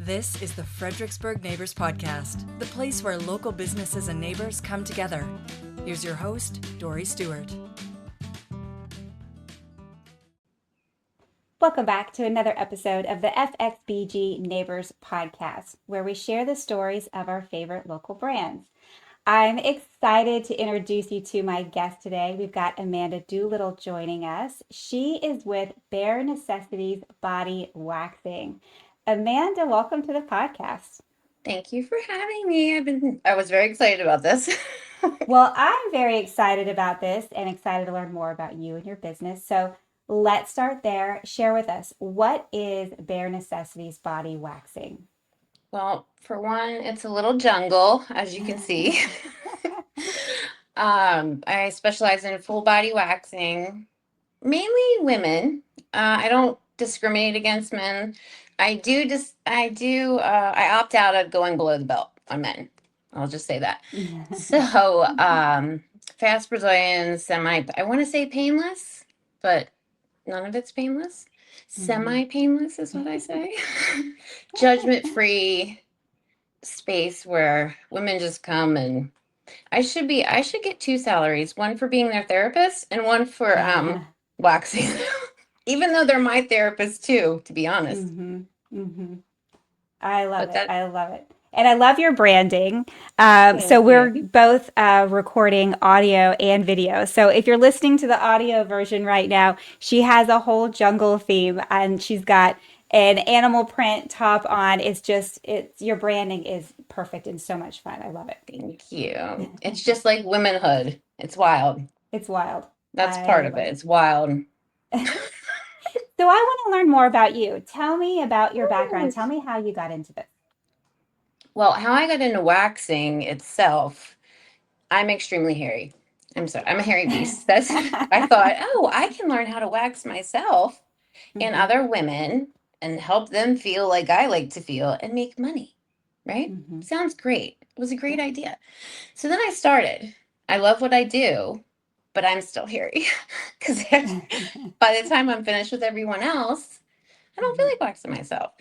This is the Fredericksburg Neighbors Podcast, the place where local businesses and neighbors come together. Here's your host, Dory Stewart. Welcome back to another episode of the FXBG Neighbors Podcast, where we share the stories of our favorite local brands. I'm excited to introduce you to my guest today. We've got Amanda Doolittle joining us. She is with Bare Necessities Body Waxing. Amanda, welcome to the podcast. Thank you for having me. I was very excited about this. Well, I'm very excited about this and excited to learn more about you and your business. So let's start there. Share with us, what is Bare Necessities Body Waxing? Well, for one, it's a little jungle, as you can see. I specialize in full body waxing, mainly women. I don't discriminate against men. I opt out of going below the belt on men. I'll just say that. So, fast Brazilians, I want to say painless, but none of it's painless. Semi-painless is what I say. Judgment-free space where women just come, and I should get two salaries, one for being their therapist and one for waxing. Even though they're my therapist too, to be honest. I love it. I love it. And I love your branding. So we're both recording audio and video. So if you're listening to the audio version right now, she has a whole jungle theme and she's got an animal print top on. Your branding is perfect and so much fun. I love it. Thank you. It's just like womanhood. It's wild. It's wild. That's part of it. It's wild. So I want to learn more about you. Tell me about your background. Tell me how you got into this. Well, how I got into waxing itself, I'm extremely hairy. I'm a hairy beast. I thought, I can learn how to wax myself and other women and help them feel like I like to feel and make money, right? Sounds great. It was a great idea. So then I started. I love what I do, but I'm still hairy because by the time I'm finished with everyone else, I don't feel like waxing myself.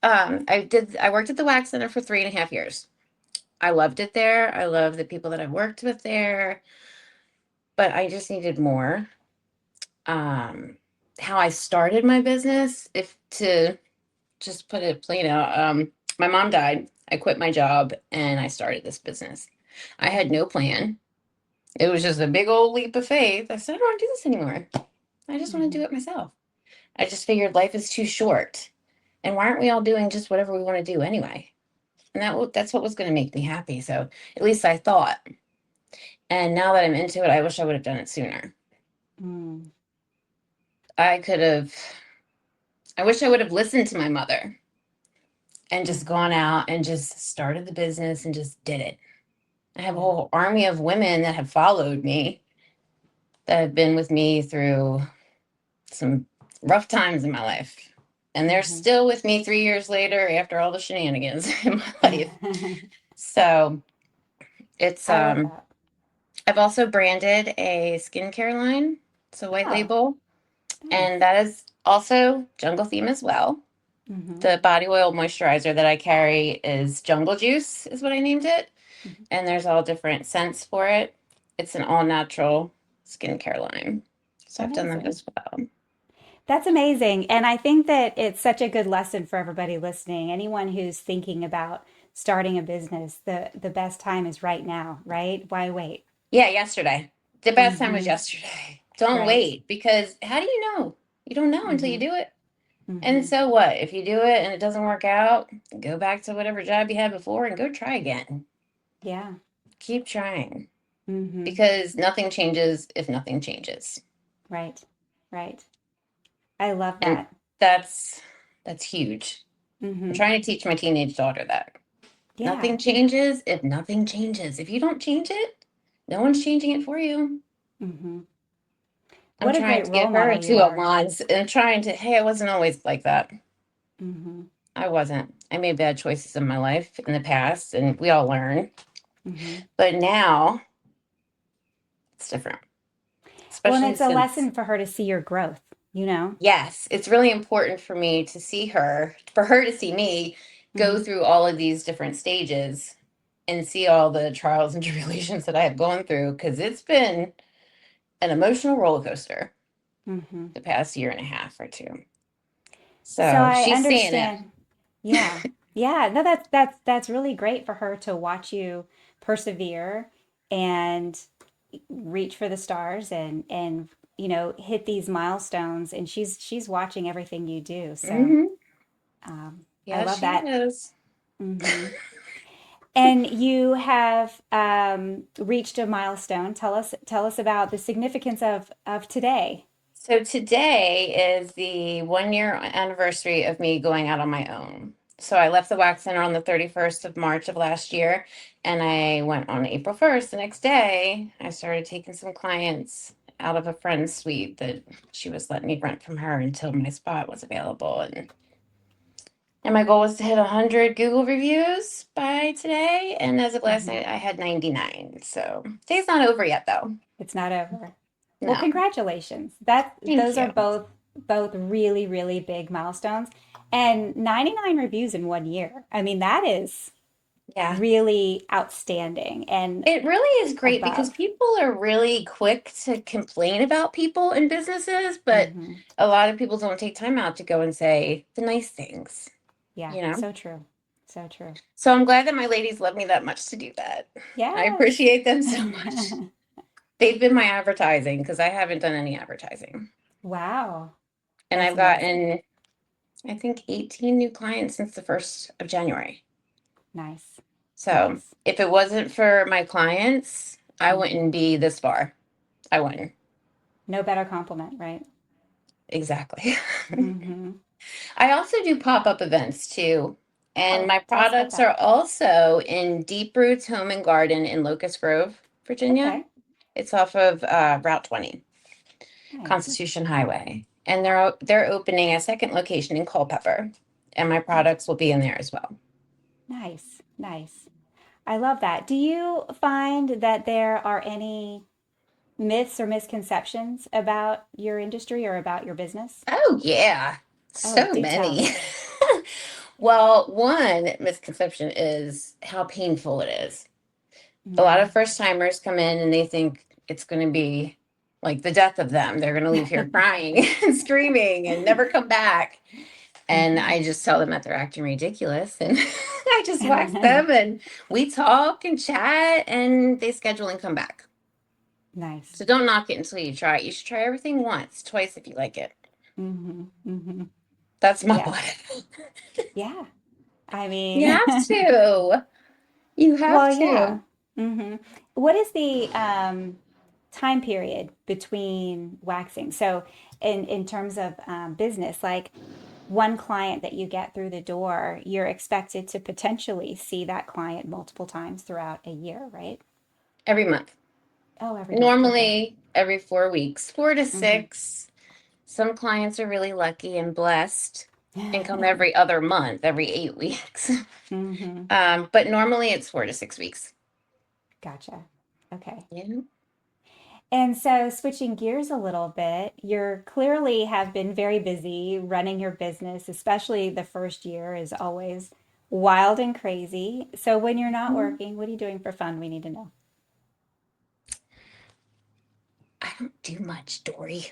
I worked at the wax center for 3.5 years. I loved it there. I love the people that I worked with there, but I just needed more. How I started my business, if to just put it plain out, my mom died. I quit my job and I started this business. I had no plan. It was just a big old leap of faith. I said, I don't want to do this anymore. I just want to do it myself. I just figured life is too short. And why aren't we all doing just whatever we want to do anyway? And that's what was going to make me happy. So at least I thought. And now that I'm into it, I wish I would have done it sooner. I wish I would have listened to my mother and just gone out and just started the business and just did it. I have a whole army of women that have followed me, that have been with me through some rough times in my life. And they're still with me 3 years later after all the shenanigans in my life. So it's, I've also branded a skincare line. It's a white label. And that is also jungle theme as well. The body oil moisturizer that I carry is Jungle Juice, is what I named it. And there's all different scents for it. It's an all-natural skincare line. So I've done that as well. That's amazing. And I think that it's such a good lesson for everybody listening. Anyone who's thinking about starting a business, the best time is right now, right? Why wait? Yeah, yesterday. The best time was yesterday. Don't wait, because how do you know? You don't know until you do it. And so what? If you do it and it doesn't work out, go back to whatever job you had before and go try again. Yeah. Keep trying. Because nothing changes if nothing changes. Right. I love that. And that's huge. I'm trying to teach my teenage daughter that. Yeah. Nothing changes if nothing changes. If you don't change it, no one's changing it for you. I'm trying to get her to a lines and hey, I wasn't always like that. I wasn't. I made bad choices in my life in the past, and we all learn. But now it's different. Well, and it's a lesson for her to see your growth, you know? Yes, it's really important for me to see her, for her to see me, go Hmm. through all of these different stages and see all the trials and tribulations that I have gone through, because it's been an emotional roller coaster Hmm. the past year and a half or two. So So I she's seeing it. understand. Yeah. Yeah. No, that's really great for her to watch you persevere and reach for the stars and hit these milestones, and she's watching everything you do. So Hmm. I Yeah, love she that. is. Hmm. And you have reached a milestone. Tell us about the significance of today. So today is the 1 year anniversary of me going out on my own. So I left the wax center on the 31st of March of last year, and I went on April 1st. The next day, I started taking some clients out of a friend's suite that she was letting me rent from her until my spot was available. And my goal was to hit 100 Google reviews by today. And as of last Hmm. night, I had 99. So day's not over yet, though. It's not over. Well, No, congratulations. That thank those are you. both really, really big milestones. And 99 reviews in 1 year. I mean, that is Yeah. really outstanding and It really is great because above. people are really quick to complain about people in businesses, but Hmm. a lot of people don't take time out to go and say the nice things, Yeah, you know? so true. So true. So I'm glad that my ladies love me that much to do that. I Yes. appreciate them so much. They've been my advertising because I haven't done any advertising. Wow. And That's I've amazing. gotten, I think, 18 new clients since the 1st of January. Nice. So Nice. if it wasn't for my clients, I Hmm. wouldn't be this far. I wouldn't. No better compliment, right? Exactly. Hmm. I also do pop-up events too. And Oh, my tell us about products that. are also in Deep Roots Home and Garden in Locust Grove, Virginia. Okay. It's off of Route 20, Nice. Constitution Highway. And they're opening a second location in Culpeper. And my products will be in there as well. Nice. Nice. I love that. Do you find that there are any myths or misconceptions about your industry or about your business? Oh, yeah. Oh, So do tell. many. Well, one misconception is how painful it is. A lot of Mm. first timers come in and they think it's going to be like the death of them. They're going to leave here crying and screaming and never come back. And Hmm. I just tell them that they're acting ridiculous. And I just wax them and we talk and chat and they schedule and come back. Nice. So don't knock it until you try it. You should try everything once, twice if you like it. Hmm. Hmm. That's my Yeah. life. Yeah. I You mean, have to. You have well, yeah. to. Hmm. What is the time period between waxing? So, in terms of business, like one client that you get through the door, you're expected to potentially see that client multiple times throughout a year, right? Every month. Oh, every month. Okay. Normally every 4 weeks, 4 to 6. Hmm. Some clients are really lucky and blessed and come every other month, every 8 weeks. Hmm. But normally it's 4 to 6 weeks. Gotcha. Okay. Yeah. And so, switching gears a little bit, you're clearly have been very busy running your business, especially the first year is always wild and crazy. So, when you're not working, what are you doing for fun? We need to know. I don't do much, Dory.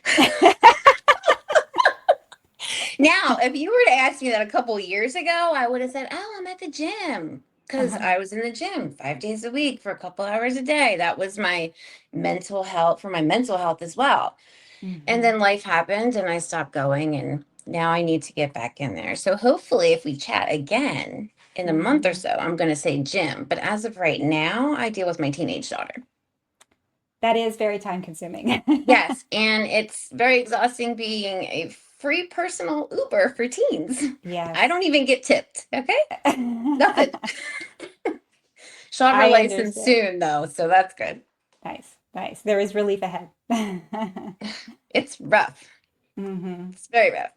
Now, if you were to ask me that a couple years ago, I would have said, "Oh, I'm at the gym." Because I was in the gym 5 days a week for a couple hours a day. That was my mental health, for my mental health as well. And Hmm. then life happened and I stopped going, and now I need to get back in there. So hopefully, if we chat again in a month or Hmm. so, I'm going to say gym. But as of right now, I deal with my teenage daughter. That is very time consuming. Yes, and it's very exhausting being a free personal Uber for teens. I Yes. don't even get tipped. Okay, nothing. She'll have her I license understand. soon though, so that's good. Nice, nice. There is relief ahead. It's rough. Hmm. It's very rough.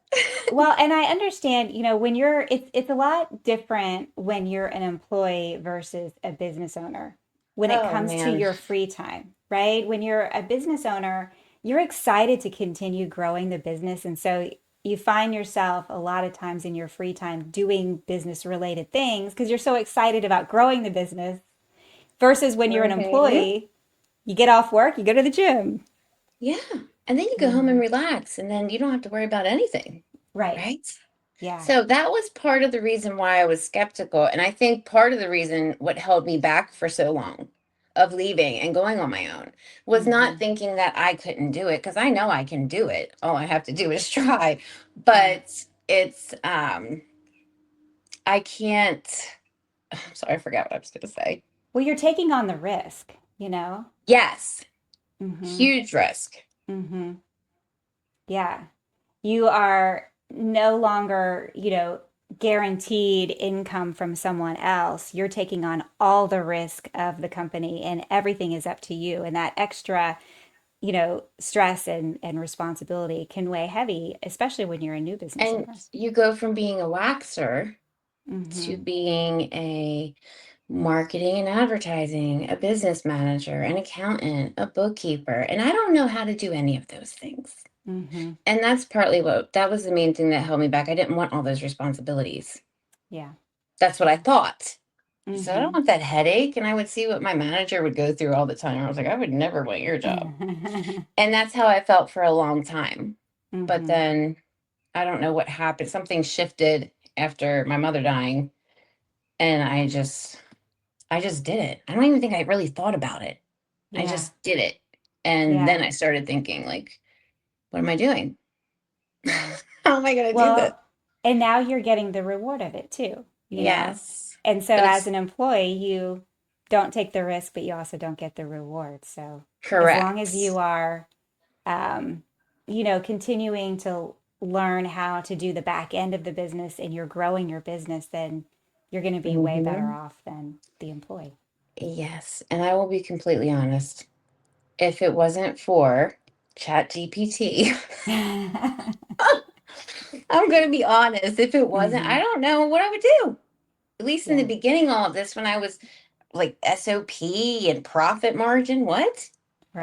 Well, and I understand, when it's a lot different when you're an employee versus a business owner when it Oh comes to man. your free time, right? When you're a business owner, you're excited to continue growing the business. And so, you find yourself a lot of times in your free time doing business related things because you're so excited about growing the business versus when you're an Mhm. employee, you get off work, you go to the gym. Yeah. And then you go home and relax, and then you don't have to worry about anything, Right. right? Yeah. So that was part of the reason why I was skeptical. And I think part of the reason what held me back for so long of leaving and going on my own was not Hmm. thinking that I couldn't do it, because I know I can do it. All I have to do is try. Yeah. But it's I can't. I'm sorry, I forgot what I was going to say. Well, you're taking on the risk, you know? Yes, Hmm. huge risk. Hmm. Yeah. You are no longer, guaranteed income from someone else. You're taking on all the risk of the company and everything is up to you. And that extra, stress and responsibility can weigh heavy, especially when you're a new business And owner. you go from being a waxer to Hmm. being a marketing and advertising, a business manager, an accountant, a bookkeeper. And I don't know how to do any of those things. Hmm. And that's partly that was the main thing that held me back. I didn't want all those responsibilities. Yeah. That's what I Yeah. thought. So I don't Hmm. want that headache. And I would see what my manager would go through all the time. I was like, I would never want your job. And that's how I felt for a long time. But Hmm. then I don't know what happened. Something shifted after my mother dying. And I just did it. I don't even think I really thought about it. I Yeah. just did it. And Yeah. then I started thinking, like, what am I doing? Yeah. How am I going to do this? Well, and now you're getting the reward of it too. Yes. And so But as it's an employee, you don't take the risk, but you also don't get the reward. So as long as correct. you are, um, continuing to learn how to do the back end of the business and you're growing your business, then you're going to be way better Hmm. off than the employee. Yes. And I will be completely honest. If it wasn't for Chat GPT, I'm going to be honest. If it wasn't, I Hmm. don't know what I would do. At least in the Yeah. beginning, all of this, when I was like SOP and profit margin, what?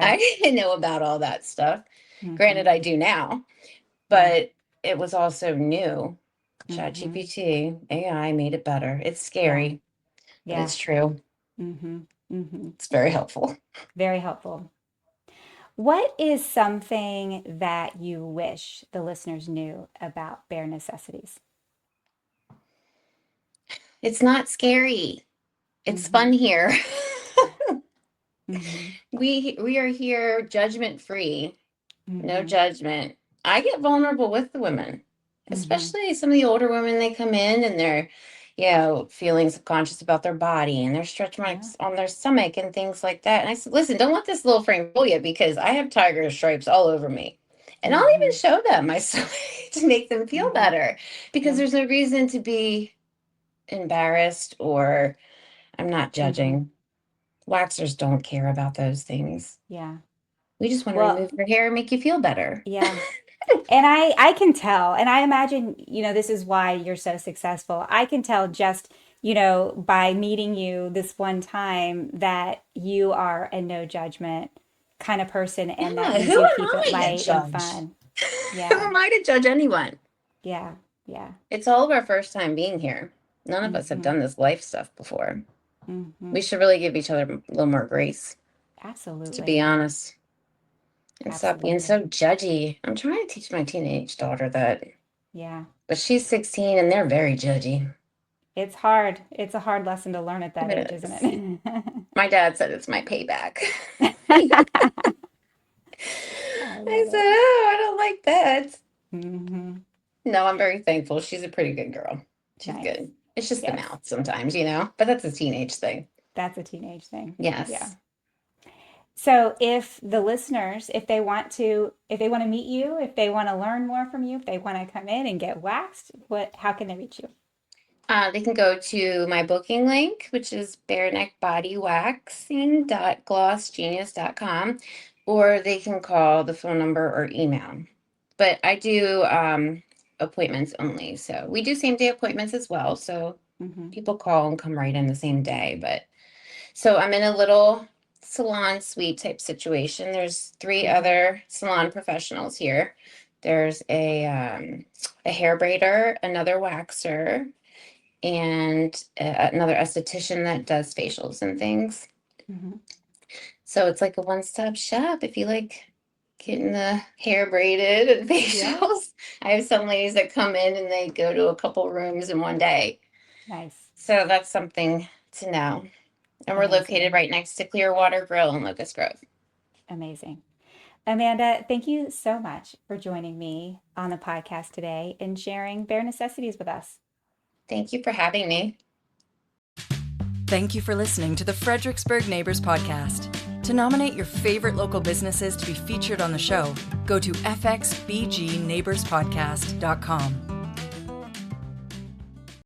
I Right. didn't know about all that stuff. Hmm. Granted, I do now, Yeah. but it was also new. Hmm. ChatGPT, AI made it better. It's Yeah. scary, but Yeah. it's true. Hmm. Hmm. It's very helpful. Very helpful. What is something that you wish the listeners knew about bare necessities? It's not scary. It's Mm-hmm. fun here. Mm-hmm. We are here judgment free. No Mm-hmm. judgment. I get vulnerable with the women, Mm-hmm. especially some of the older women. They come in and they're, feeling subconscious about their body and their stretch Yeah. marks on their stomach and things like that. And I said, listen, don't let this little frame fool you, because I have tiger stripes all over me. And I'll even Mm-hmm. show them my stomach to make them feel Mm-hmm. better, because Yeah. there's no reason to be embarrassed, or I'm not Mm-hmm. judging. Waxers don't care about those things. Yeah. We just want to Well, remove your hair and make you feel better. yeah. And I can tell, and I imagine, this is why you're so successful. I can tell just, by meeting you this one time that you are a no judgment kind of person and that Yeah, you who do am keep it I to light and judge? fun. Who Yeah. am I to judge anyone? Yeah. Yeah. It's all of our first time being here. None of us have Mm-hmm. done this life stuff before. Mm-hmm. We should really give each other a little more grace, to be Absolutely. honest, and stop being Absolutely. so judgy. I'm trying to teach my teenage daughter that, Yeah. but she's 16 and they're very judgy. It's hard. It's a hard lesson to learn at that age, It isn't is. it? My dad said it's my payback. I I love said, it. oh, I don't like that. Hmm. No, I'm very thankful. She's a pretty good girl. She's Nice. good. It's just the Yes. mouth sometimes, but that's a teenage thing. That's a teenage thing. Yeah. Yes. So if the listeners, if they want to meet you, if they want to learn more from you, if they want to come in and get waxed, how can they reach you? They can go to my booking link, which is bareneckbodywaxing.glossgenius.com, or they can call the phone number or email. But I do appointments only. So we do same day appointments as well. So Hmm. people call and come right in the same day. But so I'm in a little salon suite type situation. There's three Hmm. other salon professionals here. There's a hair braider, another waxer, and another esthetician that does facials and things. Mm-hmm. So it's like a one-stop shop if you like getting the hair braided and facials. I have some ladies that come in and they go to a couple rooms in one day. Nice. So that's something to know. And we're Amazing. located right next to Clearwater Grill in Locust Grove. Amazing. Amanda, thank you so much for joining me on the podcast today and sharing Bare Necessities with us. Thank you for having me. Thank you for listening to the Fredericksburg Neighbors Podcast. To nominate your favorite local businesses to be featured on the show, go to fxbgneighborspodcast.com.